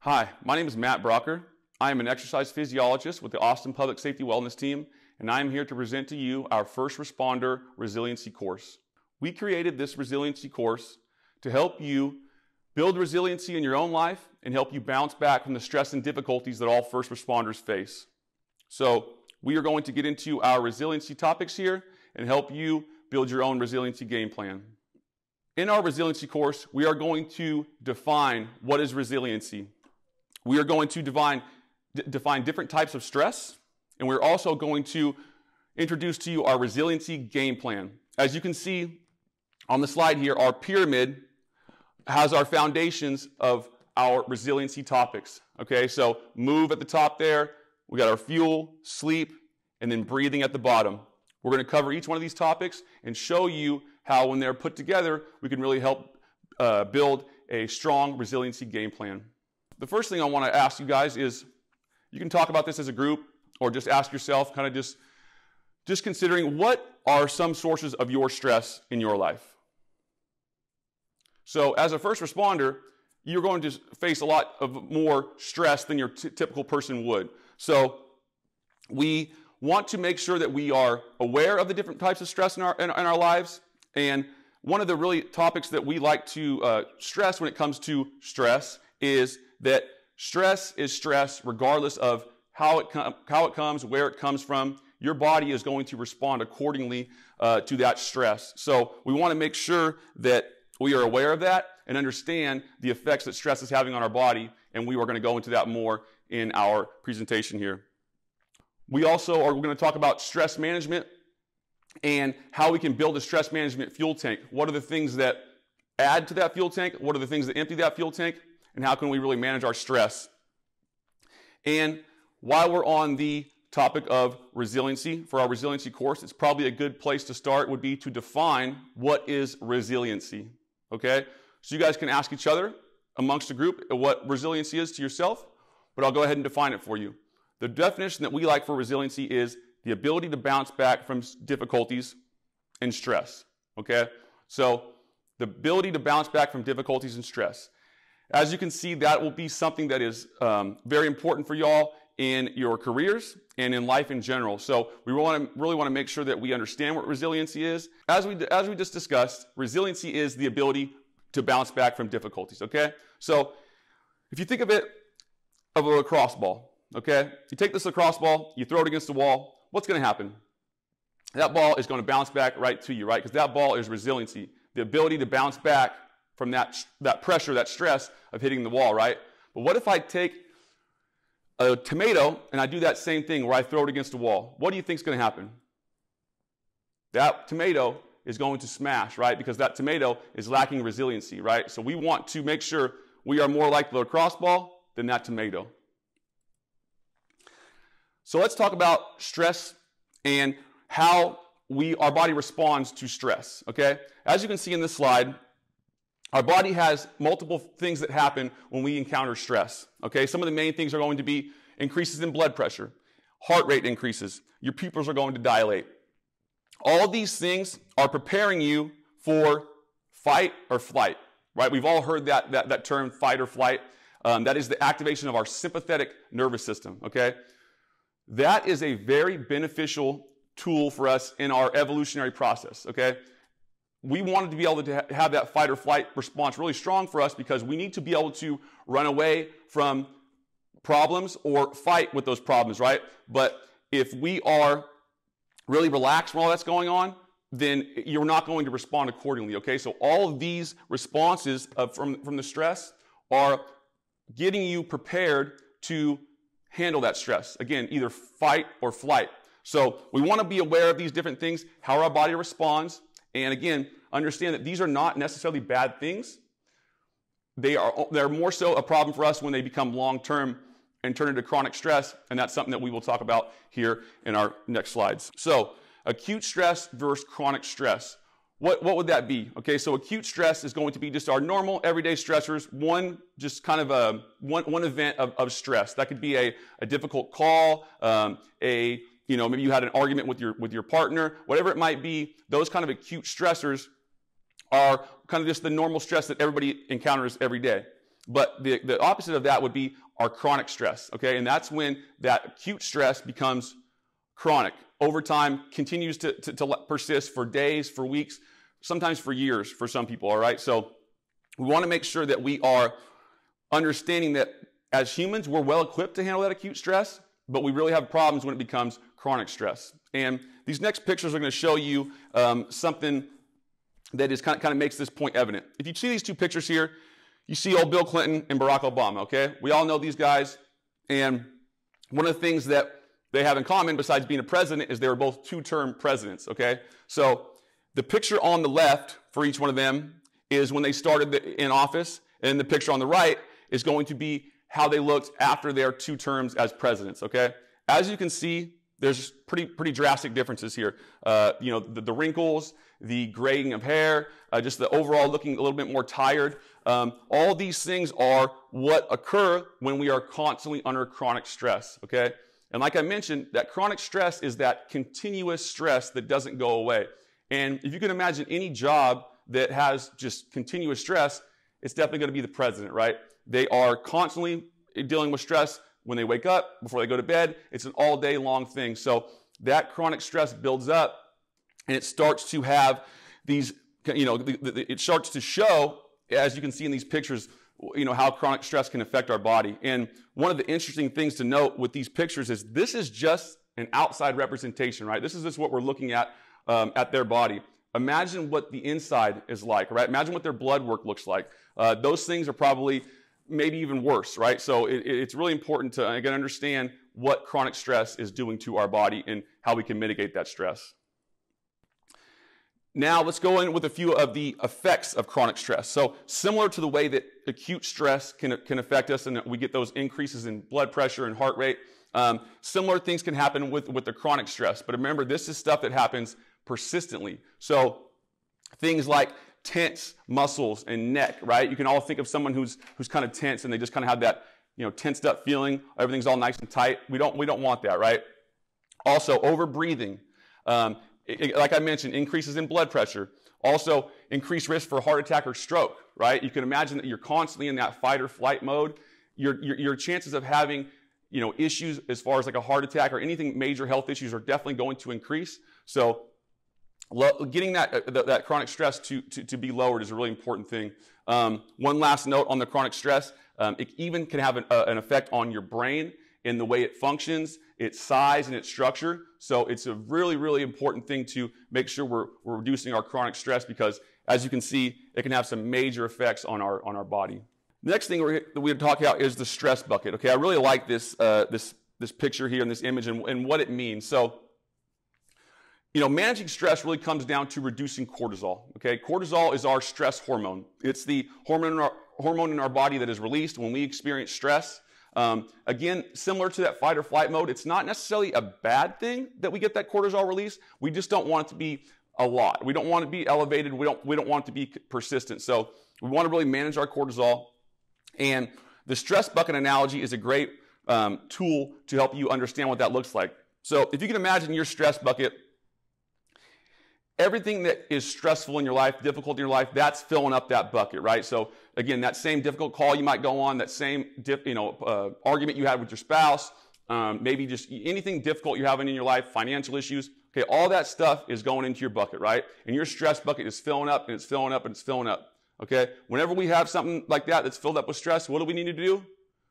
Hi, my name is Matt Brocker. I am an exercise physiologist with the Austin Public Safety Wellness Team, and I am here to present to you our first responder resiliency course. We created this resiliency course to help you build resiliency in your own life and help you bounce back from the stress and difficulties that all first responders face. So we are going to get into our resiliency topics here and help you build your own resiliency game plan. In our resiliency course, we are going to define what is resiliency. We are going to define different types of stress, and we're also going to introduce to you our resiliency game plan. As you can see on the slide here, our pyramid has our foundations of our resiliency topics. Okay, so move at the top there, we got our fuel, sleep, and then breathing at the bottom. We're going to cover each one of these topics and show you how, when they're put together, we can really help build a strong resiliency game plan. The first thing I want to ask you guys is, you can talk about this as a group or just ask yourself, kind of just considering, what are some sources of your stress in your life? So as a first responder, you're going to face a lot of more stress than your typical person would. So we want to make sure that we are aware of the different types of stress in our lives. And one of the really topics that we like to stress when it comes to stress is that stress is stress regardless of how it comes, where it comes from. Your body is going to respond accordingly to that stress. So we want to make sure that we are aware of that and understand the effects that stress is having on our body, and we are going to go into that more in our presentation here. We also are going to talk about stress management and how we can build a stress management fuel tank. What are the things that add to that fuel tank? What are the things that empty that fuel tank? And how can we really manage our stress? And while we're on the topic of resiliency, for our resiliency course, it's probably a good place to start would be to define what is resiliency. Okay? So you guys can ask each other amongst the group what resiliency is to yourself, but I'll go ahead and define it for you. The definition that we like for resiliency is the ability to bounce back from difficulties and stress. Okay? So the ability to bounce back from difficulties and stress. As you can see, that will be something that is very important for y'all in your careers and in life in general. So we really want to make sure that we understand what resiliency is. As we just discussed, resiliency is the ability to bounce back from difficulties. Okay? So if you think of it of a lacrosse ball, okay? You take this lacrosse ball, you throw it against the wall, what's going to happen? That ball is going to bounce back right to you, right? Because that ball is resiliency, the ability to bounce back from that pressure, that stress of hitting the wall, right? But what if I take a tomato and I do that same thing where I throw it against the wall? What do you think is going to happen? That tomato is going to smash, right? Because that tomato is lacking resiliency, right? So we want to make sure we are more like the lacrosse ball than that tomato. So let's talk about stress and how our body responds to stress, okay? As you can see in this slide, our body has multiple things that happen when we encounter stress, okay? Some of the main things are going to be increases in blood pressure, heart rate increases, your pupils are going to dilate. All of these things are preparing you for fight or flight, right? We've all heard that term, fight or flight. That is the activation of our sympathetic nervous system, okay? That is a very beneficial tool for us in our evolutionary process, okay? We wanted to be able to have that fight or flight response really strong for us because we need to be able to run away from problems or fight with those problems, right? But if we are really relaxed while that's going on, then you're not going to respond accordingly, okay? So all of these responses from the stress are getting you prepared to handle that stress. Again, either fight or flight. So we want to be aware of these different things, how our body responds, and again, understand that these are not necessarily bad things. They're more so a problem for us when they become long-term and turn into chronic stress, and that's something that we will talk about here in our next slides. So acute stress versus chronic stress. What would that be? Okay, so acute stress is going to be just our normal everyday stressors, one event of stress. That could be a difficult call, maybe you had an argument with your partner, whatever it might be. Those kind of acute stressors are kind of just the normal stress that everybody encounters every day. But the opposite of that would be our chronic stress, okay? And that's when that acute stress becomes chronic. Over time, continues to persist for days, for weeks, sometimes for years for some people, all right? So we want to make sure that we are understanding that as humans, we're well equipped to handle that acute stress, but we really have problems when it becomes chronic stress. And these next pictures are going to show you something that is kind of makes this point evident. If you see these two pictures here, you see old Bill Clinton and Barack Obama, okay? We all know these guys, and one of the things that they have in common, besides being a president, is they were both two-term presidents, okay? So the picture on the left for each one of them is when they started in office, and the picture on the right is going to be how they looked after their 2 terms as presidents, okay? As you can see, there's pretty drastic differences here. You know, the wrinkles, the graying of hair, just the overall looking a little bit more tired. All these things are what occur when we are constantly under chronic stress, okay? And like I mentioned, that chronic stress is that continuous stress that doesn't go away. And if you can imagine any job that has just continuous stress, it's definitely going to be the president, right? They are constantly dealing with stress when they wake up, before they go to bed. It's an all day long thing. So that chronic stress builds up, and it starts to have these, you know, it starts to show, as you can see in these pictures, you know, how chronic stress can affect our body. And one of the interesting things to note with these pictures is this is just an outside representation, right? This is just what we're looking at their body. Imagine what the inside is like, right? Imagine what their blood work looks like. Those things are probably maybe even worse, right? So it's really important to, again, understand what chronic stress is doing to our body and how we can mitigate that stress. Now, let's go in with a few of the effects of chronic stress. So similar to the way that acute stress can affect us and we get those increases in blood pressure and heart rate, similar things can happen with the chronic stress. But remember, this is stuff that happens persistently. So things like tense muscles and neck, right? You can all think of someone who's kind of tense and they just kind of have that, you know, tensed up feeling. Everything's all nice and tight. We don't want that, right? Also, over breathing. Like I mentioned, increases in blood pressure. Also, increased risk for heart attack or stroke, right? You can imagine that you're constantly in that fight or flight mode. Your chances of having, you know, issues as far as like a heart attack or anything, major health issues, are definitely going to increase. So getting that chronic stress to be lowered is a really important thing. One last note on the chronic stress, it even can have an effect on your brain in the way it functions, its size, and its structure. So it's a really, really important thing to make sure we're reducing our chronic stress, because as you can see, it can have some major effects on our body. The next thing we're talking about is the stress bucket. Okay, I really like this picture here and this image and what it means. So, you know, managing stress really comes down to reducing cortisol. Okay, cortisol is our stress hormone. It's the hormone in our body that is released when we experience stress. Again, similar to that fight or flight mode, it's not necessarily a bad thing that we get that cortisol release. We just don't want it to be a lot. We don't want it to be elevated. We don't want it to be persistent. So we want to really manage our cortisol. And the stress bucket analogy is a great tool to help you understand what that looks like. So if you can imagine your stress bucket, everything that is stressful in your life, difficult in your life, that's filling up that bucket, right? So again, that same difficult call you might go on, that same argument you had with your spouse, maybe just anything difficult you're having in your life, financial issues, okay, all that stuff is going into your bucket, right? And your stress bucket is filling up and it's filling up and it's filling up, okay? Whenever we have something like that that's filled up with stress, what do we need to do?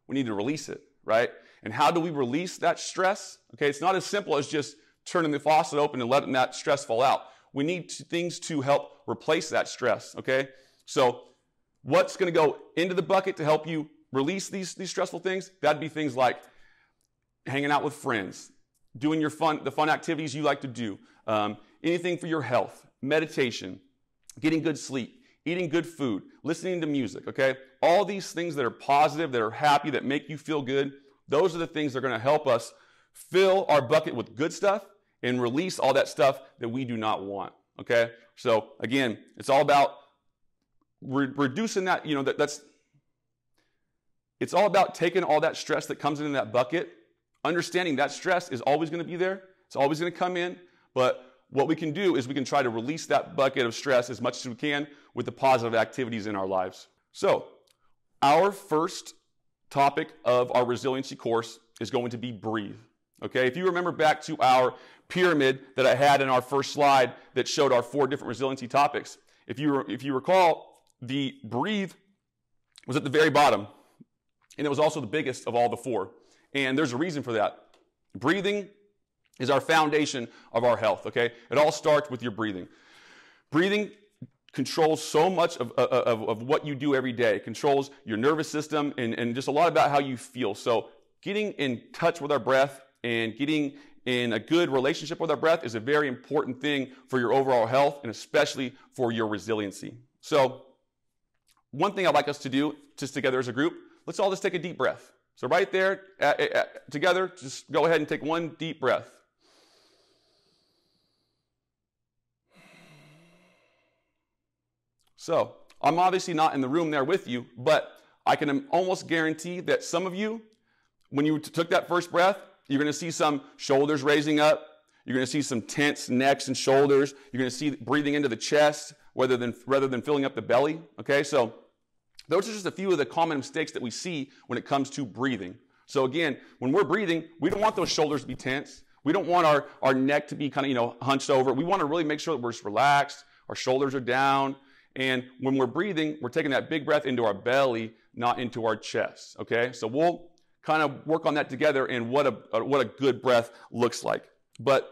We need to release it, right? And how do we release that stress? Okay, it's not as simple as just turning the faucet open and letting that stress fall out. We need things to help replace that stress, okay? So what's going to go into the bucket to help you release these stressful things? That'd be things like hanging out with friends, doing the fun activities you like to do, anything for your health, meditation, getting good sleep, eating good food, listening to music, okay? All these things that are positive, that are happy, that make you feel good, those are the things that are going to help us fill our bucket with good stuff and release all that stuff that we do not want, okay? So again, it's all about reducing that, you know, it's all about taking all that stress that comes into that bucket, understanding that stress is always going to be there, it's always going to come in, but what we can do is we can try to release that bucket of stress as much as we can with the positive activities in our lives. So Our first topic of our resiliency course is going to be breathe. Okay, if you remember back to our pyramid that I had in our first slide that showed our 4 different resiliency topics, if you recall, the breathe was at the very bottom, and it was also the biggest of all the 4. And there's a reason for that. Breathing is our foundation of our health, okay? It all starts with your breathing. Breathing controls so much of what you do every day. It controls your nervous system and just a lot about how you feel. So getting in touch with our breath and getting in a good relationship with our breath is a very important thing for your overall health and especially for your resiliency. So one thing I'd like us to do just together as a group, let's all just take a deep breath. So right there, together, just go ahead and take one deep breath. So I'm obviously not in the room there with you, but I can almost guarantee that some of you, when you took that first breath, you're going to see some shoulders raising up. You're going to see some tense necks and shoulders. You're going to see breathing into the chest rather than filling up the belly. Okay, so those are just a few of the common mistakes that we see when it comes to breathing. So again, when we're breathing, we don't want those shoulders to be tense. We don't want our neck to be kind of, hunched over. We want to really make sure that we're just relaxed. Our shoulders are down. And when we're breathing, we're taking that big breath into our belly, not into our chest. Okay, so we'll kind of work on that together and what a good breath looks like. But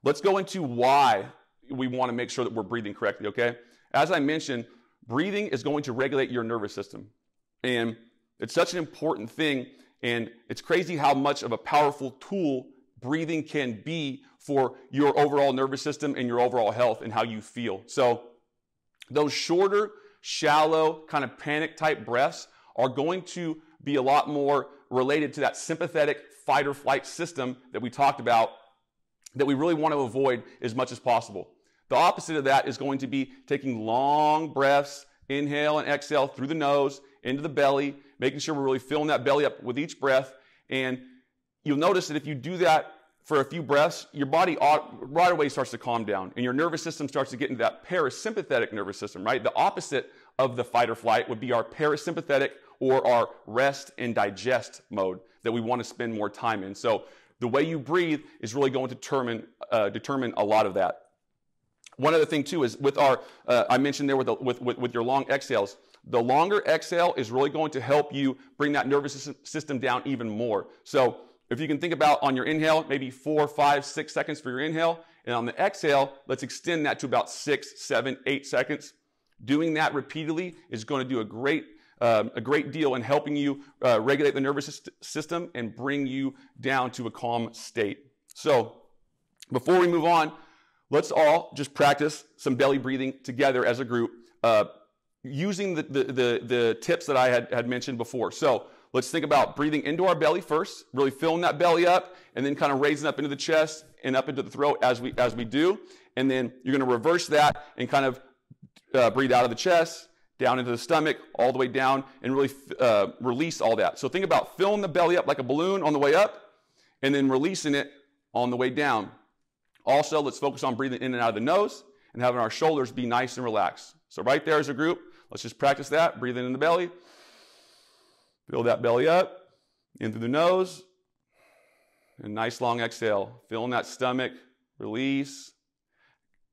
let's go into why we want to make sure that we're breathing correctly, okay? As I mentioned, breathing is going to regulate your nervous system. And it's such an important thing, and it's crazy how much of a powerful tool breathing can be for your overall nervous system and your overall health and how you feel. So those shorter, shallow, kind of panic type breaths are going to be a lot more related to that sympathetic fight or flight system that we talked about that we really want to avoid as much as possible. The opposite of that is going to be taking long breaths, inhale and exhale through the nose, into the belly, making sure we're really filling that belly up with each breath. And you'll notice that if you do that for a few breaths, your body right away starts to calm down and your nervous system starts to get into that parasympathetic nervous system, right? The opposite of the fight or flight would be our parasympathetic or our rest and digest mode that we want to spend more time in. So the way you breathe is really going to determine a lot of that. One other thing too is with our, I mentioned there with your long exhales, the longer exhale is really going to help you bring that nervous system down even more. So if you can think about on your inhale, maybe 4, 5, 6 seconds for your inhale, and on the exhale, let's extend that to about 6, 7, 8 seconds. Doing that repeatedly is going to do a great deal in helping you regulate the nervous system and bring you down to a calm state. So before we move on, let's all just practice some belly breathing together as a group using the tips that I had mentioned before. So let's think about breathing into our belly first, really filling that belly up, and then kind of raising up into the chest and up into the throat as we do. And then you're going to reverse that and kind of breathe out of the chest, down into the stomach, all the way down, and really release all that. So think about filling the belly up like a balloon on the way up, and then releasing it on the way down. Also, let's focus on breathing in and out of the nose and having our shoulders be nice and relaxed. So right there as a group, let's just practice that. Breathing in the belly. Fill that belly up, in through the nose, and nice long exhale. Filling that stomach, release.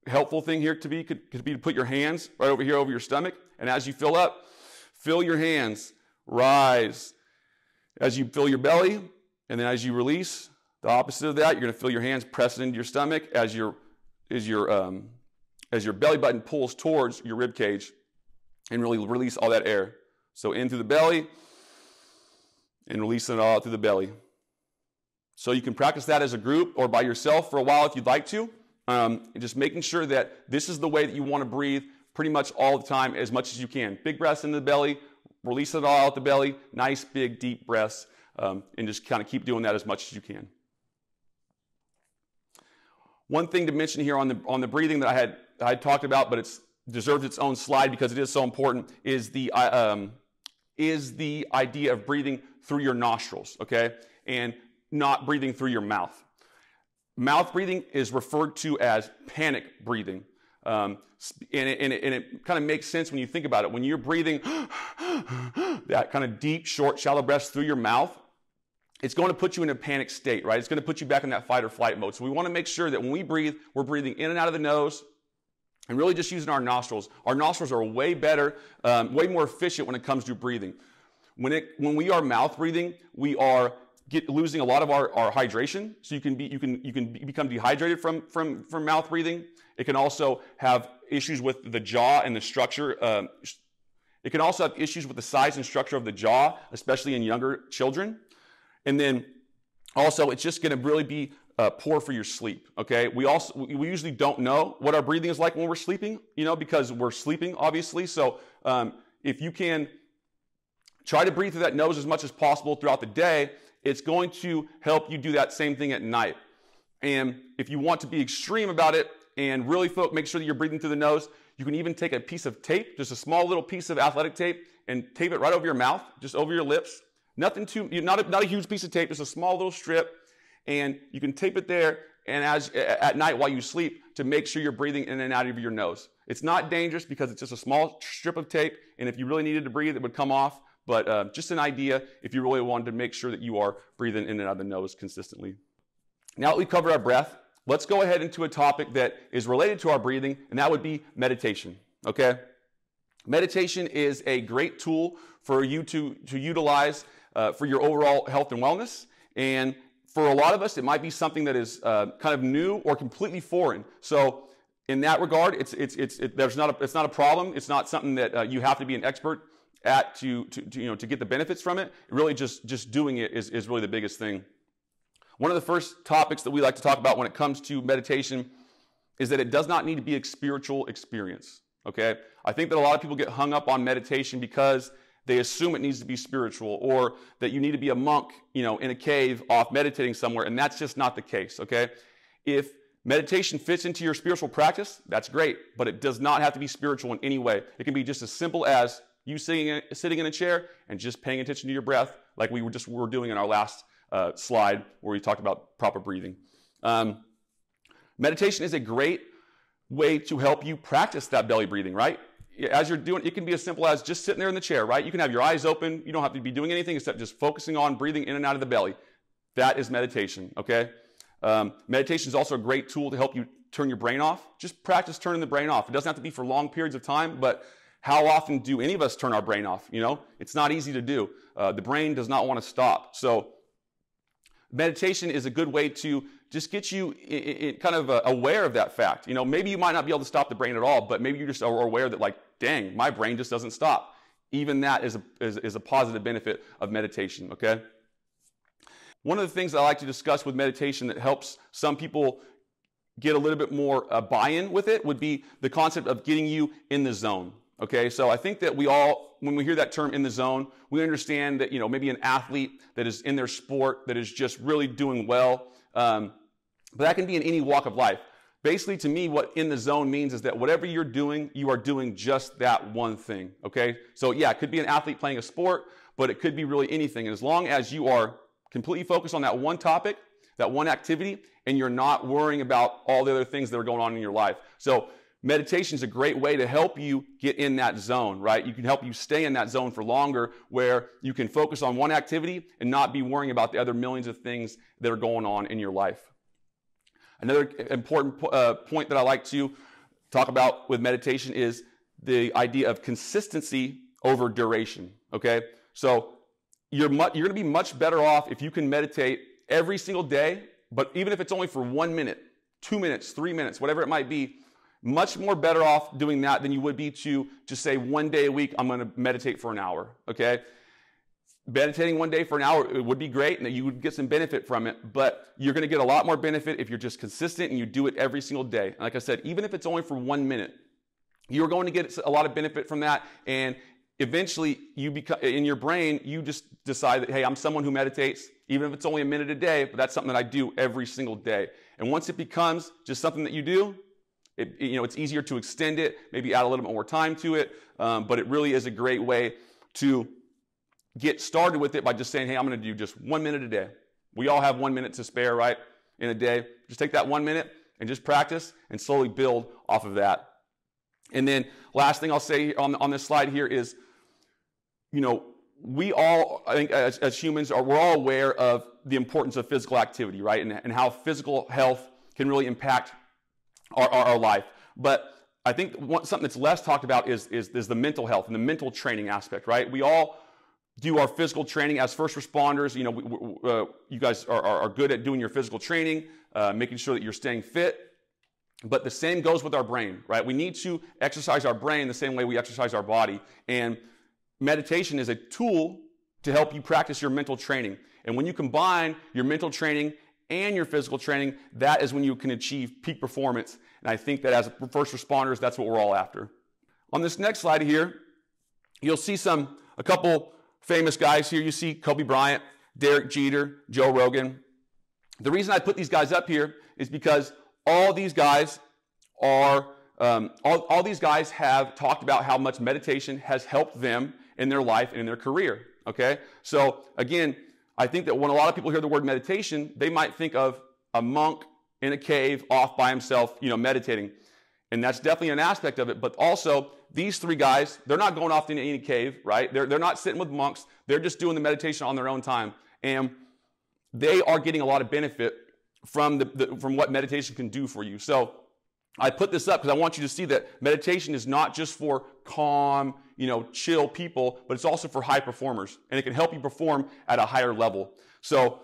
Helpful thing here could be to put your hands right over here over your stomach, and as you fill up, fill your hands, rise. As you fill your belly, and then as you release, the opposite of that, you're going to feel your hands pressing into your stomach as your belly button pulls towards your rib cage, and really release all that air. So in through the belly, and releasing it all out through the belly. So you can practice that as a group or by yourself for a while if you'd like to. And just making sure that this is the way that you want to breathe pretty much all the time as much as you can. Big breaths into the belly, release it all out the belly, nice big deep breaths, and just kind of keep doing that as much as you can. One thing to mention here on the breathing that I had talked about, but it deserves its own slide because it is so important, is the idea of breathing through your nostrils, okay? And not breathing through your mouth. Mouth breathing is referred to as panic breathing. And it kind of makes sense when you think about it. When you're breathing that kind of deep, short, shallow breaths through your mouth, it's going to put you in a panic state, right? It's going to put you back in that fight or flight mode. So we want to make sure that when we breathe, we're breathing in and out of the nose and really just using our nostrils. Our nostrils are way better, way more efficient when it comes to breathing. When we are mouth breathing, we are losing a lot of our hydration. So you can become dehydrated from mouth breathing. It can also have issues with the jaw and the structure. It can also have issues with the size and structure of the jaw, especially in younger children. And then also, it's just going to really be poor for your sleep. Okay, we usually don't know what our breathing is like when we're sleeping, because we're sleeping, obviously. So if you can try to breathe through that nose as much as possible throughout the day, it's going to help you do that same thing at night. And if you want to be extreme about it and really make sure that you're breathing through the nose, you can even take a piece of tape, just a small little piece of athletic tape, and tape it right over your mouth, just over your lips. Nothing not a huge piece of tape, just a small little strip, and you can tape it there. And at night while you sleep, to make sure you're breathing in and out of your nose. It's not dangerous because it's just a small strip of tape, and if you really needed to breathe, it would come off. But just an idea if you really wanted to make sure that you are breathing in and out of the nose consistently. Now that we've covered our breath, let's go ahead into a topic that is related to our breathing, and that would be meditation. Okay, meditation is a great tool for you to utilize for your overall health and wellness. And for a lot of us, it might be something that is kind of new or completely foreign. So in that regard, it's not a problem. It's not something that you have to be an expert at to get the benefits from it. Really just doing it is really the biggest thing. One of the first topics that we like to talk about when it comes to meditation is that it does not need to be a spiritual experience. Okay? I think that a lot of people get hung up on meditation because they assume it needs to be spiritual, or that you need to be a monk, in a cave off meditating somewhere, and that's just not the case, okay? If meditation fits into your spiritual practice, that's great, but it does not have to be spiritual in any way. It can be just as simple as you sitting in a chair and just paying attention to your breath, like we were doing in our last slide where we talked about proper breathing. Meditation is a great way to help you practice that belly breathing, right? As you're doing, it can be as simple as just sitting there in the chair, right? You can have your eyes open. You don't have to be doing anything except just focusing on breathing in and out of the belly. That is meditation, okay? Meditation is also a great tool to help you turn your brain off. Just practice turning the brain off. It doesn't have to be for long periods of time, but how often do any of us turn our brain off? It's not easy to do. The brain does not want to stop. So meditation is a good way to just get you kind of aware of that fact. Maybe you might not be able to stop the brain at all, but maybe you just are aware that, like, dang, my brain just doesn't stop. Even that is a positive benefit of meditation, okay? One of the things I like to discuss with meditation that helps some people get a little bit more buy-in with it would be the concept of getting you in the zone, okay? So I think that we all, when we hear that term in the zone, we understand that, maybe an athlete that is in their sport that is just really doing well, but that can be in any walk of life. Basically, to me, what in the zone means is that whatever you're doing, you are doing just that one thing, okay? So yeah, it could be an athlete playing a sport, but it could be really anything. And as long as you are completely focused on that one topic, that one activity, and you're not worrying about all the other things that are going on in your life. So meditation is a great way to help you get in that zone, right? You can help you stay in that zone for longer, where you can focus on one activity and not be worrying about the other millions of things that are going on in your life. Another important point that I like to talk about with meditation is the idea of consistency over duration, okay? So you're going to be much better off if you can meditate every single day, but even if it's only for 1 minute, 2 minutes, 3 minutes, whatever it might be, much more better off doing that than you would be to just say 1 day a week, I'm going to meditate for an hour, okay? Meditating 1 day for an hour, it would be great, and you would get some benefit from it, but you're going to get a lot more benefit if you're just consistent and you do it every single day. And like I said, even if it's only for 1 minute, you're going to get a lot of benefit from that, and eventually in your brain, you just decide that, hey, I'm someone who meditates, even if it's only a minute a day, but that's something that I do every single day. And once it becomes just something that you do, it's easier to extend it, maybe add a little bit more time to it, but it really is a great way to get started with it by just saying, hey, I'm going to do just 1 minute a day. We all have 1 minute to spare, right, in a day. Just take that 1 minute and just practice and slowly build off of that. And then last thing I'll say on this slide here is, we all, I think as humans, we're all aware of the importance of physical activity, right? And how physical health can really impact our life. But I think something that's less talked about is the mental health and the mental training aspect, right? We all do our physical training as first responders. You guys are good at doing your physical training, making sure that you're staying fit. But the same goes with our brain, right? We need to exercise our brain the same way we exercise our body. And meditation is a tool to help you practice your mental training. And when you combine your mental training and your physical training, that is when you can achieve peak performance. And I think that as first responders, that's what we're all after. On this next slide here, you'll see a couple famous guys here. You see Kobe Bryant, Derek Jeter, Joe Rogan. The reason I put these guys up here is because all these guys have talked about how much meditation has helped them in their life and in their career. Okay, so again, I think that when a lot of people hear the word meditation, they might think of a monk in a cave off by himself, meditating. And that's definitely an aspect of it. But also, these three guys, they're not going off into any cave, right? They're not sitting with monks. They're just doing the meditation on their own time. And they are getting a lot of benefit from what meditation can do for you. So I put this up because I want you to see that meditation is not just for calm, chill people, but it's also for high performers. And it can help you perform at a higher level. So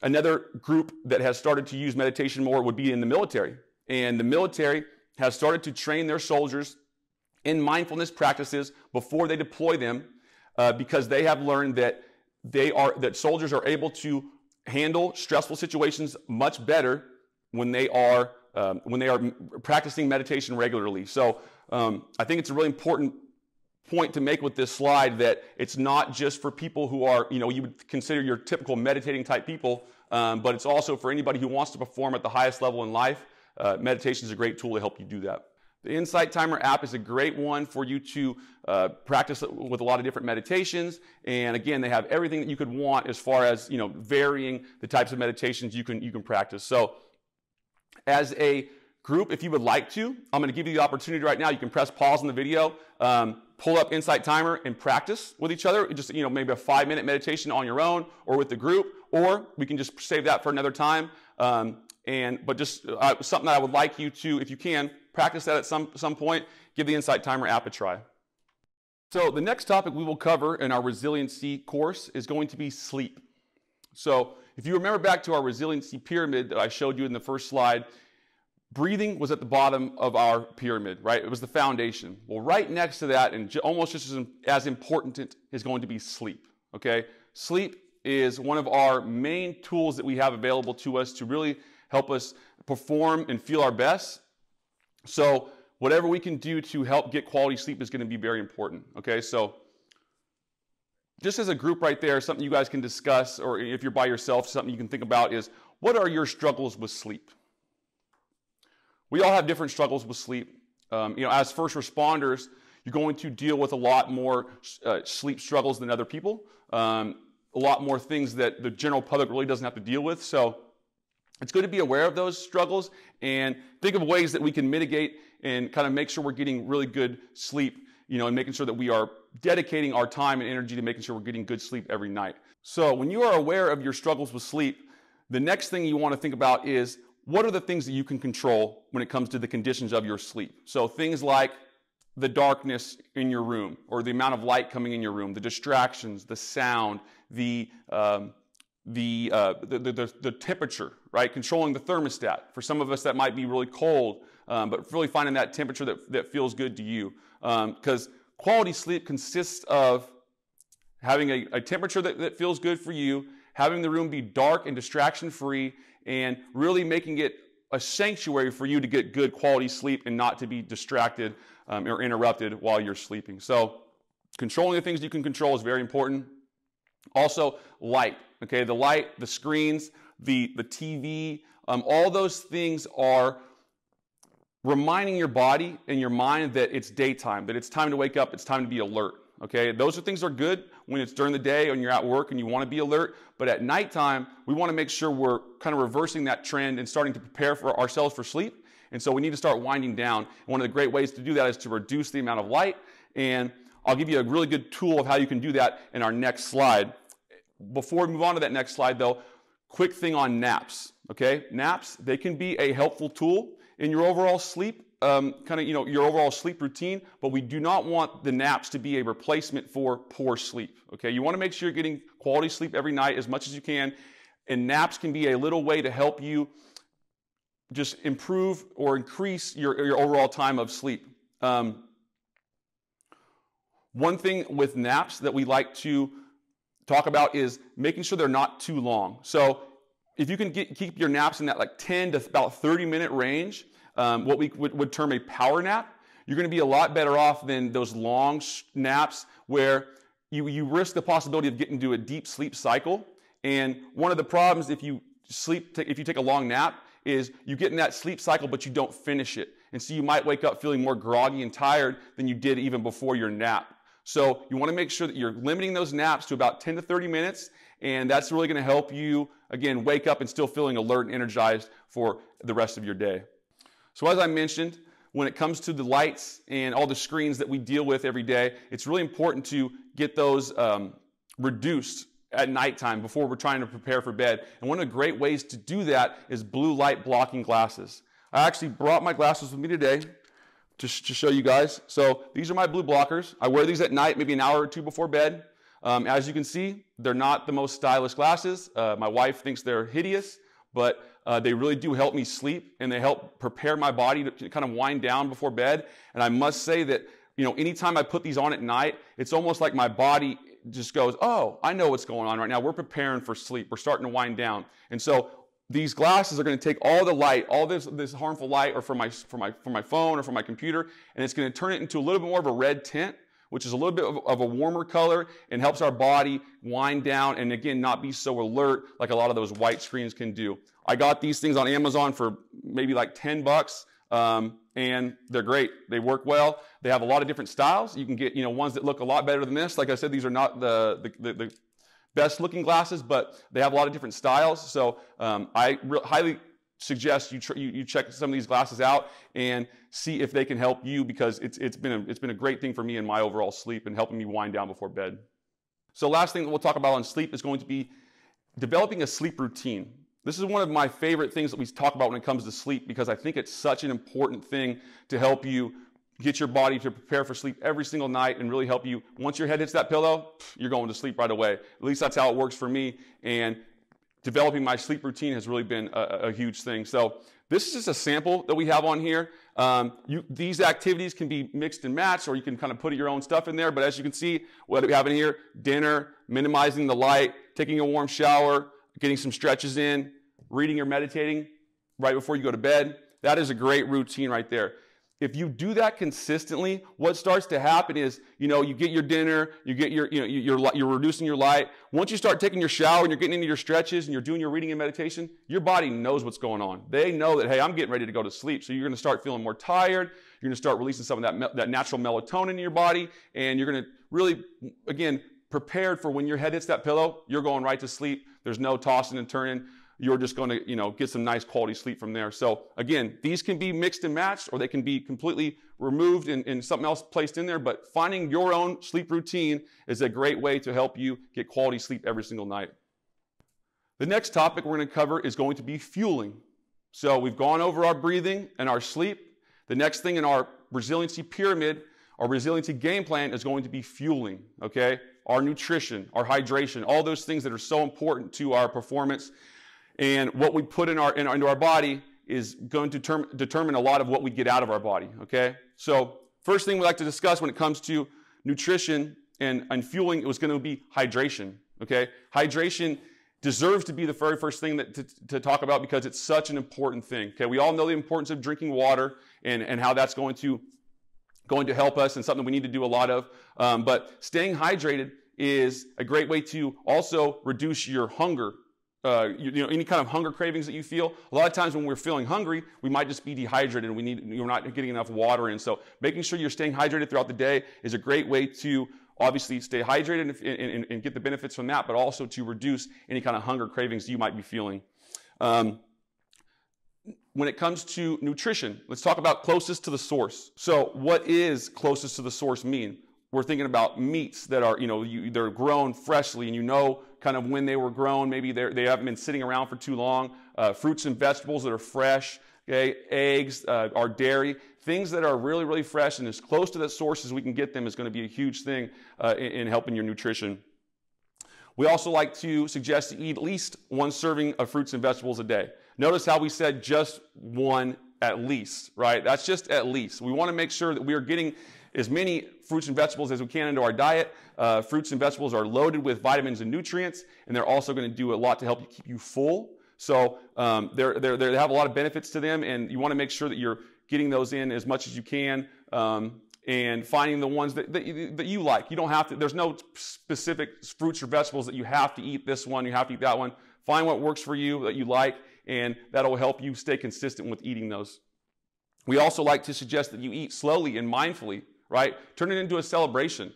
another group that has started to use meditation more would be in the military. And the military has started to train their soldiers in mindfulness practices before they deploy them, because they have learned that soldiers are able to handle stressful situations much better when they are practicing meditation regularly. So I think it's a really important point to make with this slide, that it's not just for people who are, you would consider your typical meditating type people, but it's also for anybody who wants to perform at the highest level in life. Meditation is a great tool to help you do that. The Insight Timer app is a great one for you to practice with a lot of different meditations. And again, they have everything that you could want as far as, varying the types of meditations you can practice. So as a group, if you would like to, I'm going to give you the opportunity right now. You can press pause on the video, pull up Insight Timer and practice with each other. Just, maybe a 5-minute meditation on your own or with the group, or we can just save that for another time. But just something that I would like you to, if you can, practice that at some point. Give the Insight Timer app a try. So the next topic we will cover in our resiliency course is going to be sleep. So if you remember back to our resiliency pyramid that I showed you in the first slide, breathing was at the bottom of our pyramid, right? It was the foundation. Well, right next to that, and almost just as important, is going to be sleep, okay? Sleep is one of our main tools that we have available to us to really help us perform and feel our best. So whatever we can do to help get quality sleep is going to be very important, okay? So just as a group right there, something you guys can discuss, or if you're by yourself, something you can think about is, what are your struggles with sleep? We all have different struggles with sleep. As first responders, you're going to deal with a lot more sleep struggles than other people. A lot more things that the general public really doesn't have to deal with. So it's good to be aware of those struggles and think of ways that we can mitigate and kind of make sure we're getting really good sleep, and making sure that we are dedicating our time and energy to making sure we're getting good sleep every night. So when you are aware of your struggles with sleep, the next thing you want to think about is, what are the things that you can control when it comes to the conditions of your sleep? So things like the darkness in your room, or the amount of light coming in your room, the distractions, the sound, the temperature, right? Controlling the thermostat. For some of us, that might be really cold, but really finding that temperature that feels good to you. Because quality sleep consists of having a temperature that feels good for you, having the room be dark and distraction-free, and really making it a sanctuary for you to get good quality sleep and not to be distracted or interrupted while you're sleeping. So controlling the things you can control is very important. Also, light. Okay, the light, the screens, the TV, all those things are reminding your body and your mind that it's daytime, that it's time to wake up, it's time to be alert. Okay, those are things that are good when it's during the day and you're at work and you want to be alert. But at nighttime, we want to make sure we're kind of reversing that trend and starting to prepare for ourselves for sleep. And so we need to start winding down. And one of the great ways to do that is to reduce the amount of light. And I'll give you a really good tool of how you can do that in our next slide. Before we move on to that next slide, though, quick thing on naps, okay? Naps, they can be a helpful tool in your overall sleep, your overall sleep routine, but we do not want the naps to be a replacement for poor sleep, okay? You want to make sure you're getting quality sleep every night as much as you can, and naps can be a little way to help you just improve or increase your overall time of sleep. One thing with naps that we like to talk about is making sure they're not too long. So if you can keep your naps in that like 10 to about 30-minute range, what we would term a power nap, you're going to be a lot better off than those long naps where you risk the possibility of getting into a deep sleep cycle. And one of the problems if you take a long nap is you get in that sleep cycle, but you don't finish it. And so you might wake up feeling more groggy and tired than you did even before your nap. So you want to make sure that you're limiting those naps to about 10 to 30 minutes, and that's really going to help you, again, wake up and still feeling alert and energized for the rest of your day. So as I mentioned, when it comes to the lights and all the screens that we deal with every day, it's really important to get those reduced at nighttime before we're trying to prepare for bed. And one of the great ways to do that is blue light blocking glasses. I actually brought my glasses with me today to show you guys. So these are my blue blockers. I wear these at night, maybe an hour or two before bed. As you can see, they're not the most stylish glasses. My wife thinks they're hideous, but they really do help me sleep, and they help prepare my body to kind of wind down before bed. And I must say that, anytime I put these on at night, it's almost like my body just goes, oh, I know what's going on right now. We're preparing for sleep. We're starting to wind down. And so these glasses are going to take all the light, all this harmful light, or from my phone or from my computer, and it's going to turn it into a little bit more of a red tint, which is a little bit of a warmer color and helps our body wind down and, again, not be so alert like a lot of those white screens can do. I got these things on Amazon for maybe like $10, and they're great. They work well. They have a lot of different styles. You can get, ones that look a lot better than this. Like I said, these are not the best looking glasses, but they have a lot of different styles. So I highly suggest you check some of these glasses out and see if they can help you, because it's been a great thing for me in my overall sleep and helping me wind down before bed. So last thing that we'll talk about on sleep is going to be developing a sleep routine. This is one of my favorite things that we talk about when it comes to sleep, because I think it's such an important thing to help you get your body to prepare for sleep every single night and really help you. Once your head hits that pillow, you're going to sleep right away. At least that's how it works for me. And developing my sleep routine has really been a huge thing. So this is just a sample that we have on here. These activities can be mixed and matched, or you can kind of put your own stuff in there. But as you can see, what we have in here: dinner, minimizing the light, taking a warm shower, getting some stretches in, reading or meditating right before you go to bed. That is a great routine right there. If you do that consistently, what starts to happen is, you get your dinner, you get you're reducing your light. Once you start taking your shower and you're getting into your stretches and you're doing your reading and meditation, your body knows what's going on. They know that, hey, I'm getting ready to go to sleep. So you're going to start feeling more tired. You're going to start releasing some of that natural melatonin in your body, and you're going to really, again, prepared for when your head hits that pillow, you're going right to sleep. There's no tossing and turning. You're just going to, get some nice quality sleep from there. So again, these can be mixed and matched, or they can be completely removed and something else placed in there. But finding your own sleep routine is a great way to help you get quality sleep every single night. The next topic we're going to cover is going to be fueling. So we've gone over our breathing and our sleep. The next thing in our resiliency pyramid, our resiliency game plan, is going to be fueling, okay? Our nutrition, our hydration, all those things that are so important to our performance. And what we put into our body is going to determine a lot of what we get out of our body, okay? So first thing we like to discuss when it comes to nutrition and fueling, it was going to be hydration, okay? Hydration deserves to be the very first thing to talk about, because it's such an important thing, okay? We all know the importance of drinking water and how that's going to help us, and something we need to do a lot of. But staying hydrated is a great way to also reduce your hunger. Any kind of hunger cravings that you feel. A lot of times when we're feeling hungry, we might just be dehydrated and we're not getting enough water in. So making sure you're staying hydrated throughout the day is a great way to obviously stay hydrated and get the benefits from that, but also to reduce any kind of hunger cravings you might be feeling. when it comes to nutrition, let's talk about closest to the source. So what is closest to the source mean? We're thinking about meats that are, they're grown freshly, and you know kind of when they were grown. Maybe they haven't been sitting around for too long. Fruits and vegetables that are fresh, okay? Eggs, our dairy, things that are really, really fresh and as close to that source as we can get them is going to be a huge thing in helping your nutrition. We also like to suggest to eat at least one serving of fruits and vegetables a day. Notice how we said just one at least, right? That's just at least. We want to make sure that we are getting as many fruits and vegetables as we can into our diet. Fruits and vegetables are loaded with vitamins and nutrients, and they're also going to do a lot to help you keep you full. So they have a lot of benefits to them, and you want to make sure that you're getting those in as much as you can, and finding the ones that you like. You don't have to, there's no specific fruits or vegetables that you have to eat this one, you have to eat that one. Find what works for you that you like, and that'll help you stay consistent with eating those. We also like to suggest that you eat slowly and mindfully, right? Turn it into a celebration.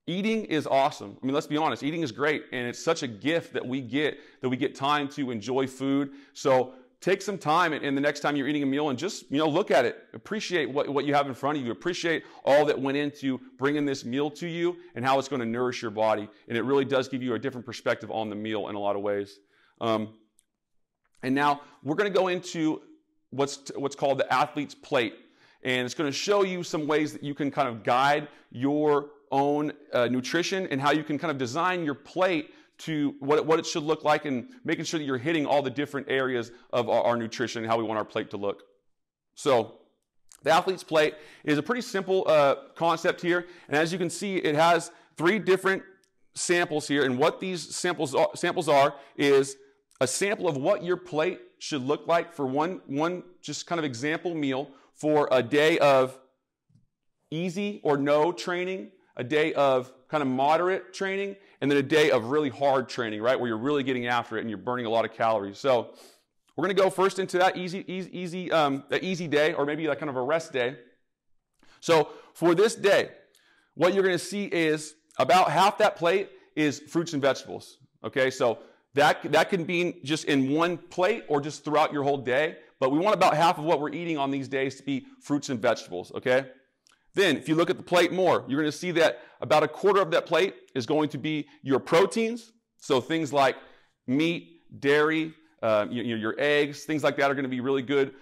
Eating is awesome. I mean, let's be honest, eating is great, and it's such a gift that we get time to enjoy food. So take some time and the next time you're eating a meal and just, look at it. Appreciate what you have in front of you. Appreciate all that went into bringing this meal to you and how it's going to nourish your body. And it really does give you a different perspective on the meal in a lot of ways. And now we're going to go into what's called the athlete's plate. And it's going to show you some ways that you can kind of guide your own nutrition and how you can kind of design your plate to what it should look like, and making sure that you're hitting all the different areas of our nutrition and how we want our plate to look. So the athlete's plate is a pretty simple concept here. And as you can see, it has 3 different samples here. And what these samples are is a sample of what your plate should look like for one just kind of example meal for a day of easy or no training, a day of kind of moderate training, and then a day of really hard training, right, where you're really getting after it and you're burning a lot of calories. So we're going to go first into that easy day, or maybe like kind of a rest day. So for this day, what you're going to see is about half that plate is fruits and vegetables. Okay, so that can be just in one plate or just throughout your whole day, but we want about half of what we're eating on these days to be fruits and vegetables. Okay. Then, if you look at the plate more, you're going to see that about a quarter of that plate is going to be your proteins. So things like meat, dairy, your eggs, things like that are going to be really good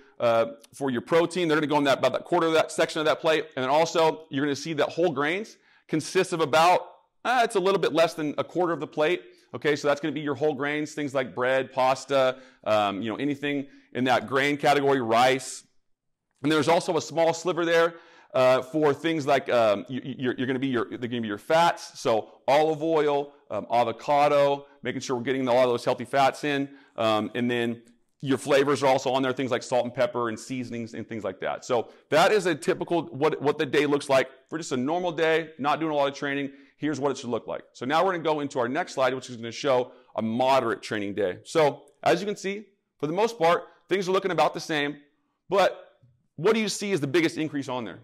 for your protein. They're going to go in about that quarter of that section of that plate. And then also, you're going to see that whole grains consists of about, it's a little bit less than a quarter of the plate. Okay, so that's going to be your whole grains, things like bread, pasta, anything in that grain category, rice. And there's also a small sliver there for things like they're going to be your fats, so olive oil, avocado, making sure we're getting a lot of those healthy fats in, and then your flavors are also on there, things like salt and pepper and seasonings and things like that. So that is a typical what the day looks like for just a normal day, not doing a lot of training. Here's what it should look like. So now we're going to go into our next slide, which is going to show a moderate training day. So as you can see, for the most part, things are looking about the same, but what do you see is the biggest increase on there?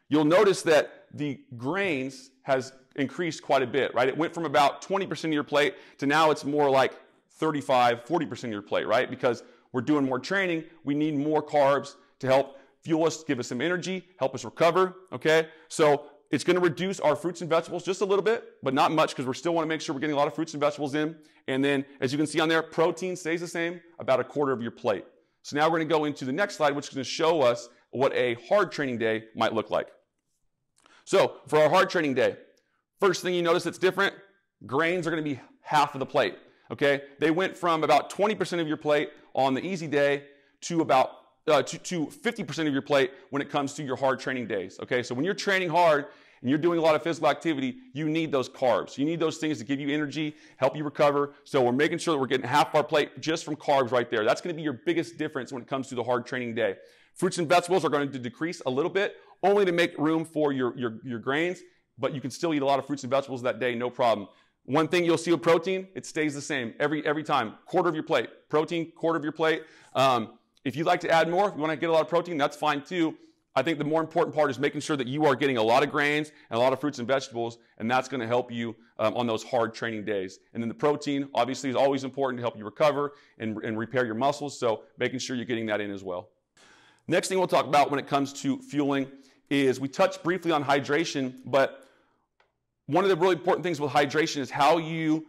You'll notice that the grains has increased quite a bit, right? It went from about 20% of your plate to now it's more like 35, 40% of your plate, right? Because we're doing more training, we need more carbs to help fuel us, give us some energy, help us recover, okay? So it's going to reduce our fruits and vegetables just a little bit, but not much, because we still want to make sure we're getting a lot of fruits and vegetables in. And then, as you can see on there, protein stays the same, about a quarter of your plate. So now we're going to go into the next slide, which is going to show us what a hard training day might look like. So for our hard training day, first thing you notice that's different, grains are going to be half of the plate. Okay, they went from about 20% of your plate on the easy day to about to 50% of your plate when it comes to your hard training days. Okay, so when you're training hard and you're doing a lot of physical activity, you need those carbs. You need those things to give you energy, help you recover. So we're making sure that we're getting half our plate just from carbs right there. That's going to be your biggest difference when it comes to the hard training day. Fruits and vegetables are going to decrease a little bit, only to make room for your grains, but you can still eat a lot of fruits and vegetables that day, no problem. One thing you'll see with protein, it stays the same every time. Quarter of your plate. Protein, quarter of your plate. If you'd like to add more, if you want to get a lot of protein, that's fine too. I think the more important part is making sure that you are getting a lot of grains and a lot of fruits and vegetables, and that's going to help you on those hard training days. And then the protein, obviously, is always important to help you recover and repair your muscles, so making sure you're getting that in as well. Next thing we'll talk about when it comes to fueling is we touched briefly on hydration, but one of the really important things with hydration is how you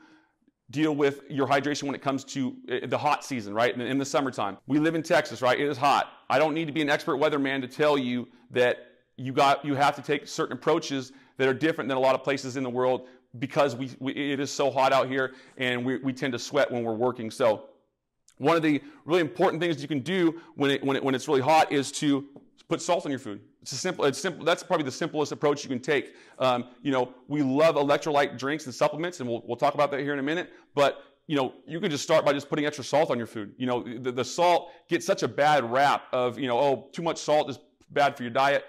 deal with your hydration when it comes to the hot season, right? In the summertime. We live in Texas, right? It is hot. I don't need to be an expert weatherman to tell you that you have to take certain approaches that are different than a lot of places in the world because it is so hot out here and we tend to sweat when we're working. So one of the really important things you can do when it's really hot is to put salt in your food. It's simple. That's probably the simplest approach you can take. We love electrolyte drinks and supplements, and we'll talk about that here in a minute. But you can just start by just putting extra salt on your food. The salt gets such a bad rap of too much salt is bad for your diet.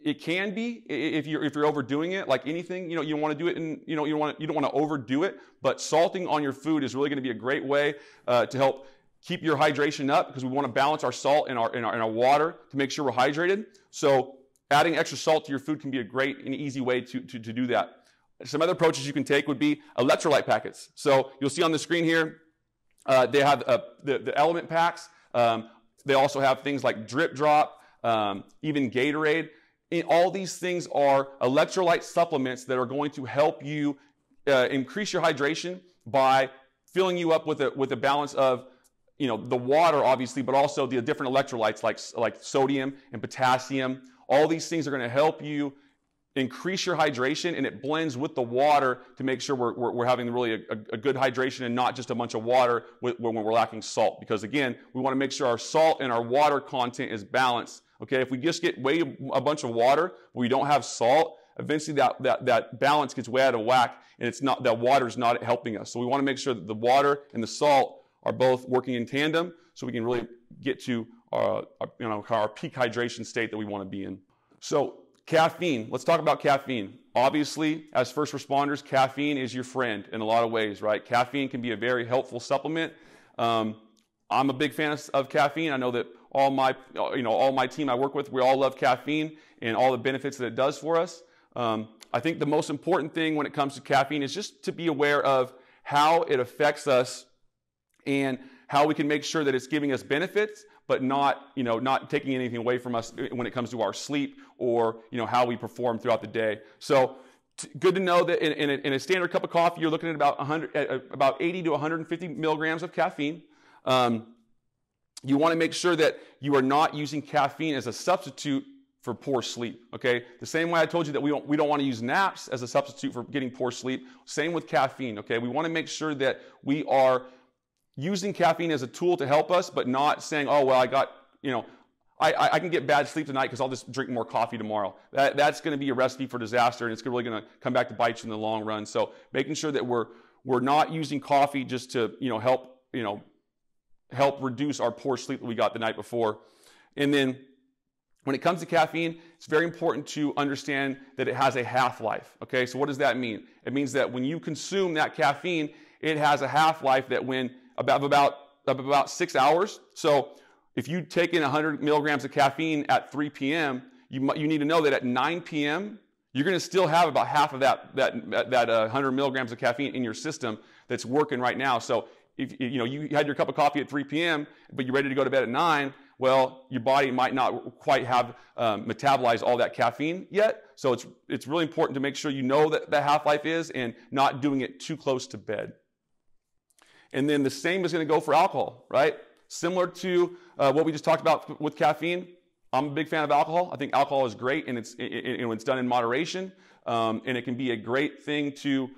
It can be if you're overdoing it, like anything. You don't want to do it, and you don't want to overdo it. But salting on your food is really going to be a great way to help keep your hydration up, because we want to balance our salt in our water to make sure we're hydrated. So adding extra salt to your food can be a great and easy way to do that. Some other approaches you can take would be electrolyte packets. So you'll see on the screen here, they have the element packs. They also have things like Drip Drop, even Gatorade. All these things are electrolyte supplements that are going to help you increase your hydration by filling you up with a balance of the water, obviously, but also the different electrolytes like sodium and potassium. All these things are going to help you increase your hydration, and it blends with the water to make sure we're having really a good hydration and not just a bunch of water when we're lacking salt. Because again, we want to make sure our salt and our water content is balanced. Okay, if we just get a bunch of water, but we don't have salt, eventually that balance gets way out of whack, and that water's not helping us. So we want to make sure that the water and the salt are both working in tandem, so we can really get to our peak hydration state that we want to be in. So caffeine, let's talk about caffeine. Obviously, as first responders, caffeine is your friend in a lot of ways, right? Caffeine can be a very helpful supplement. I'm a big fan of caffeine. I know that all my team I work with, we all love caffeine and all the benefits that it does for us. I think the most important thing when it comes to caffeine is just to be aware of how it affects us and how we can make sure that it's giving us benefits, but not taking anything away from us when it comes to our sleep or how we perform throughout the day. So good to know that in a standard cup of coffee, you're looking at about 80 to 150 milligrams of caffeine. You want to make sure that you are not using caffeine as a substitute for poor sleep. Okay, the same way I told you that we don't want to use naps as a substitute for getting poor sleep. Same with caffeine. Okay, we want to make sure that we are using caffeine as a tool to help us, but not saying, oh, well, I can get bad sleep tonight because I'll just drink more coffee tomorrow. That's going to be a recipe for disaster, and it's really going to come back to bite you in the long run. So making sure that we're not using coffee just to help reduce our poor sleep that we got the night before. And then when it comes to caffeine, it's very important to understand that it has a half-life. Okay, so what does that mean? It means that when you consume that caffeine, it has a half-life that about 6 hours. So if you take in 100 milligrams of caffeine at 3 p.m., you need to know that at 9 p.m., you're going to still have about half of that 100 milligrams of caffeine in your system that's working right now. So if you had your cup of coffee at 3 p.m., but you're ready to go to bed at 9, well, your body might not quite have metabolized all that caffeine yet. So it's really important to make sure you know that the half-life is and not doing it too close to bed. And then the same is going to go for alcohol, right? Similar to what we just talked about with caffeine. I'm a big fan of alcohol. I think alcohol is great, and it's done in moderation, and it can be a great thing to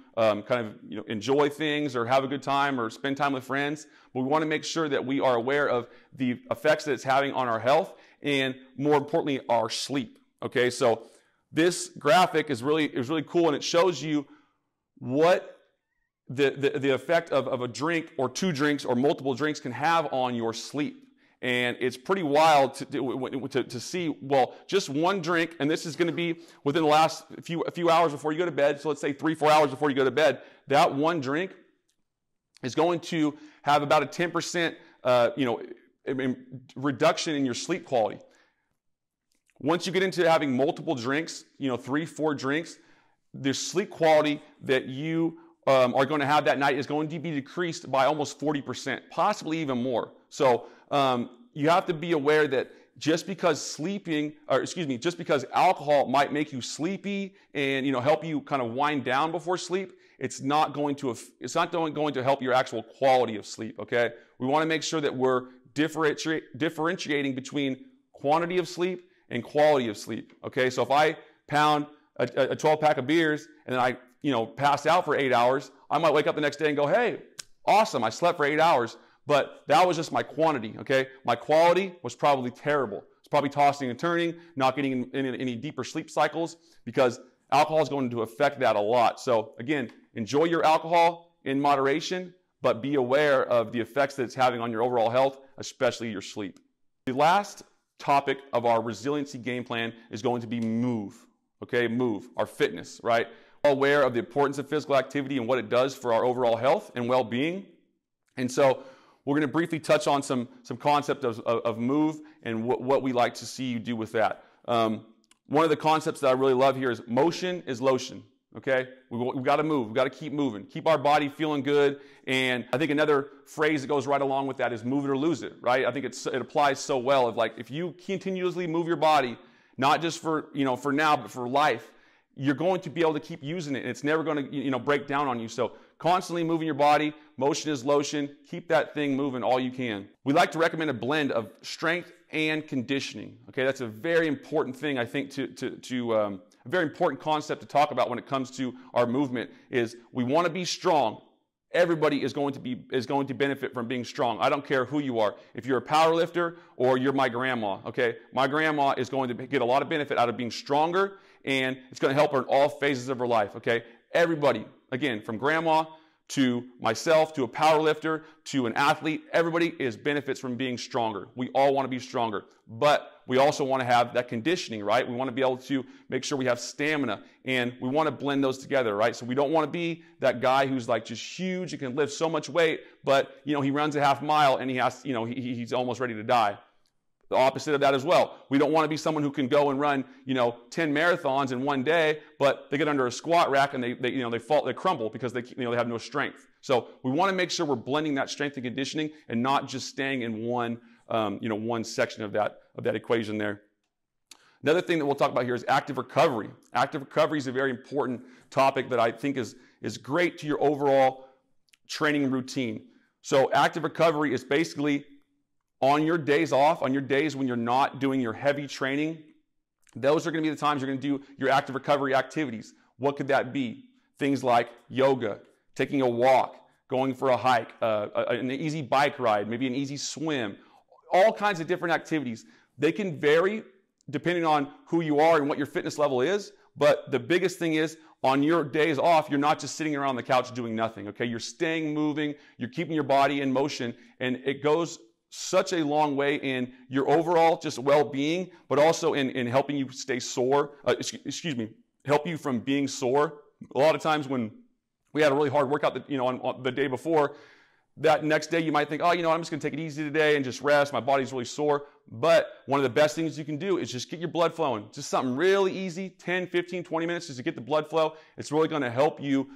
enjoy things or have a good time or spend time with friends. But we want to make sure that we are aware of the effects that it's having on our health and, more importantly, our sleep. Okay, so this graphic is really cool, and it shows you what the effect of a drink or 2 drinks or multiple drinks can have on your sleep. And it's pretty wild to see, well, just one drink, and this is going to be within the last few hours before you go to bed. So let's say 3-4 hours before you go to bed. That one drink is going to have about a 10% reduction in your sleep quality. Once you get into having multiple drinks, 3, 4 drinks, the sleep quality that you are going to have that night is going to be decreased by almost 40%, possibly even more. So you have to be aware that just because just because alcohol might make you sleepy and help you kind of wind down before sleep, it's not going to help your actual quality of sleep. Okay, we want to make sure that we're differentiating between quantity of sleep and quality of sleep. Okay, so if I pound a 12-pack of beers and then I pass out for 8 hours, I might wake up the next day and go, hey, awesome, I slept for 8 hours. But that was just my quantity, okay? My quality was probably terrible. It's probably tossing and turning, not getting in any deeper sleep cycles, because alcohol is going to affect that a lot. So again, enjoy your alcohol in moderation, but be aware of the effects that it's having on your overall health, especially your sleep. The last topic of our resiliency game plan is going to be move, okay? Move, our fitness, right? We're aware of the importance of physical activity and what it does for our overall health and well-being. And so we're going to briefly touch on some concepts of move and what we like to see you do with that. One of the concepts that I really love here is motion is lotion. Okay, we've got to move. We've got to keep moving. Keep our body feeling good. And I think another phrase that goes right along with that is move it or lose it. Right? I think it applies so well. Of like, if you continuously move your body, not just for for now, but for life, you're going to be able to keep using it, and it's never going to break down on you. So constantly moving your body, motion is lotion. Keep that thing moving all you can. We like to recommend a blend of strength and conditioning. Okay, that's a very important thing, I think, a very important concept to talk about when it comes to our movement. Is we want to be strong. Everybody is going to benefit from being strong. I don't care who you are. If you're a power lifter or you're my grandma, okay? My grandma is going to get a lot of benefit out of being stronger, and it's going to help her in all phases of her life, okay? Everybody, again, from grandma to myself, to a power lifter, to an athlete, everybody benefits from being stronger. We all want to be stronger, but we also want to have that conditioning, right? We want to be able to make sure we have stamina, and we want to blend those together, right? So we don't want to be that guy who's like just huge and can lift so much weight, but he runs a half mile and he has, he's almost ready to die. The opposite of that as well. We don't want to be someone who can go and run, 10 marathons in one day, but they get under a squat rack and they fall, they crumble because they have no strength. So we want to make sure we're blending that strength and conditioning and not just staying in one section of that equation there. Another thing that we'll talk about here is active recovery. Active recovery is a very important topic that I think is great to your overall training routine. So active recovery is basically on your days off, on your days when you're not doing your heavy training, those are going to be the times you're going to do your active recovery activities. What could that be? Things like yoga, taking a walk, going for a hike, an easy bike ride, maybe an easy swim, all kinds of different activities. They can vary depending on who you are and what your fitness level is, but the biggest thing is on your days off, you're not just sitting around the couch doing nothing, okay? You're staying moving, you're keeping your body in motion, and it goes such a long way in your overall just well-being, but also in helping you stay sore, help you from being sore. A lot of times when we had a really hard workout on the day before, that next day you might think, I'm just going to take it easy today and just rest. My body's really sore. But one of the best things you can do is just get your blood flowing. Just something really easy, 10, 15, 20 minutes just to get the blood flow. It's really going to help you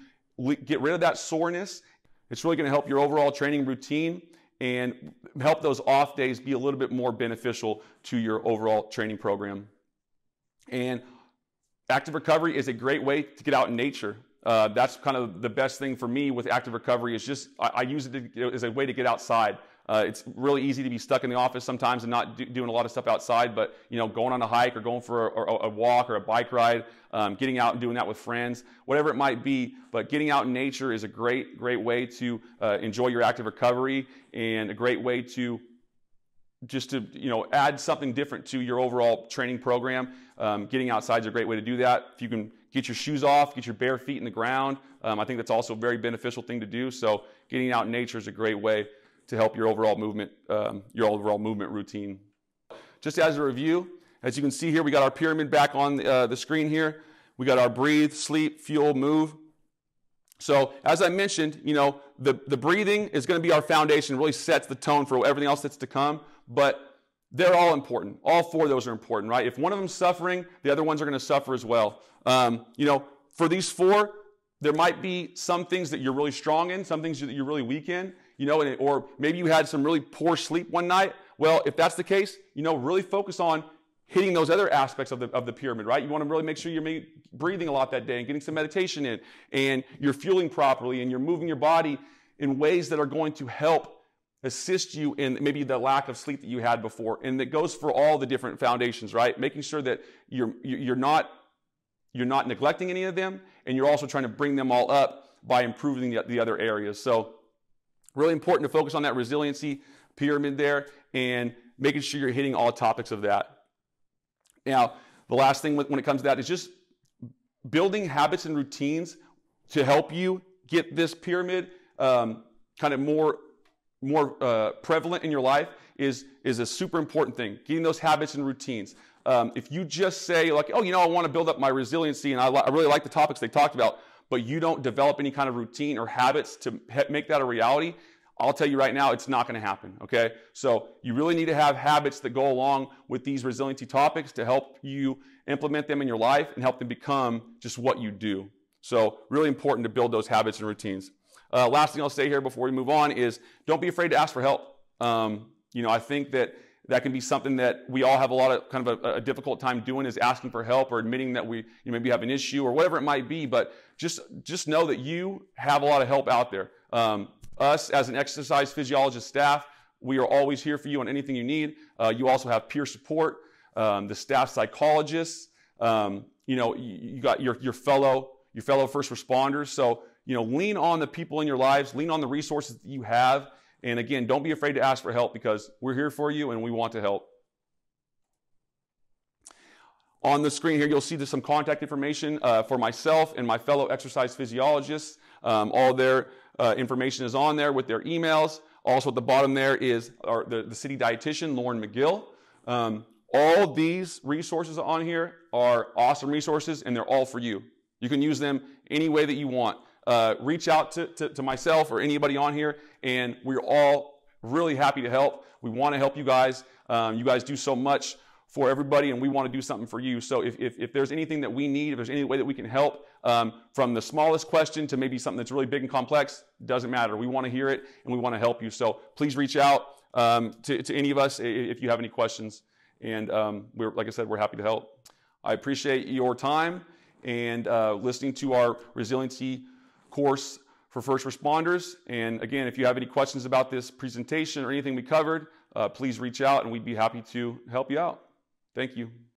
get rid of that soreness. It's really going to help your overall training routine and help those off days be a little bit more beneficial to your overall training program. And active recovery is a great way to get out in nature. That's kind of the best thing for me with active recovery is just, I use it as a way to get outside. It's really easy to be stuck in the office sometimes and not doing a lot of stuff outside, but going on a hike or going for a walk or a bike ride, getting out and doing that with friends, whatever it might be. But getting out in nature is a great way to enjoy your active recovery and a great way to just to add something different to your overall training program. Getting outside is a great way to do that. If you can get your shoes off, get your bare feet in the ground, I think that's also a very beneficial thing to do. So getting out in nature is a great way to help your overall movement routine. Just as a review, as you can see here, we got our pyramid back on the screen here. We got our breathe, sleep, fuel, move. So as I mentioned, the breathing is going to be our foundation, really sets the tone for everything else that's to come. But they're all important. All four of those are important, right? If one of them's suffering, the other ones are going to suffer as well. For these four, there might be some things that you're really strong in, some things that you're really weak in, or maybe you had some really poor sleep one night. Well, if that's the case, really focus on hitting those other aspects of the pyramid, right? You want to really make sure you're breathing a lot that day and getting some meditation in, and you're fueling properly, and you're moving your body in ways that are going to help assist you in maybe the lack of sleep that you had before. And that goes for all the different foundations, right? Making sure that you're not neglecting any of them, and you're also trying to bring them all up by improving the other areas. So really important to focus on that resiliency pyramid there and making sure you're hitting all topics of that. Now, the last thing when it comes to that is just building habits and routines to help you get this pyramid kind of more prevalent in your life is a super important thing. Getting those habits and routines. If you just say like, oh, I want to build up my resiliency and I really like the topics they talked about, but you don't develop any kind of routine or habits to make that a reality, I'll tell you right now, it's not going to happen, okay? So you really need to have habits that go along with these resiliency topics to help you implement them in your life and help them become just what you do. So really important to build those habits and routines. Last thing I'll say here before we move on is don't be afraid to ask for help. I think that can be something that we all have a lot of kind of a difficult time doing, is asking for help or admitting that we maybe have an issue or whatever it might be. But just know that you have a lot of help out there. Us as an exercise physiologist staff, we are always here for you on anything you need. You also have peer support, the staff psychologists. You got your fellow first responders. So lean on the people in your lives, lean on the resources that you have. And again, don't be afraid to ask for help, because we're here for you and we want to help. On the screen here, you'll see there's some contact information for myself and my fellow exercise physiologists. All their information is on there with their emails. Also at the bottom there is the city dietitian, Lauren McGill. All these resources on here are awesome resources, and they're all for you. You can use them any way that you want. Reach out to myself or anybody on here, and we're all really happy to help. We want to help you guys. You guys do so much for everybody, and we want to do something for you. So if there's anything that we need, if there's any way that we can help, from the smallest question to maybe something that's really big and complex, doesn't matter. We want to hear it, and we want to help you. So please reach out to any of us if you have any questions. And like I said, we're happy to help. I appreciate your time and listening to our resiliency course for first responders. And again, if you have any questions about this presentation or anything we covered, please reach out and we'd be happy to help you out. Thank you.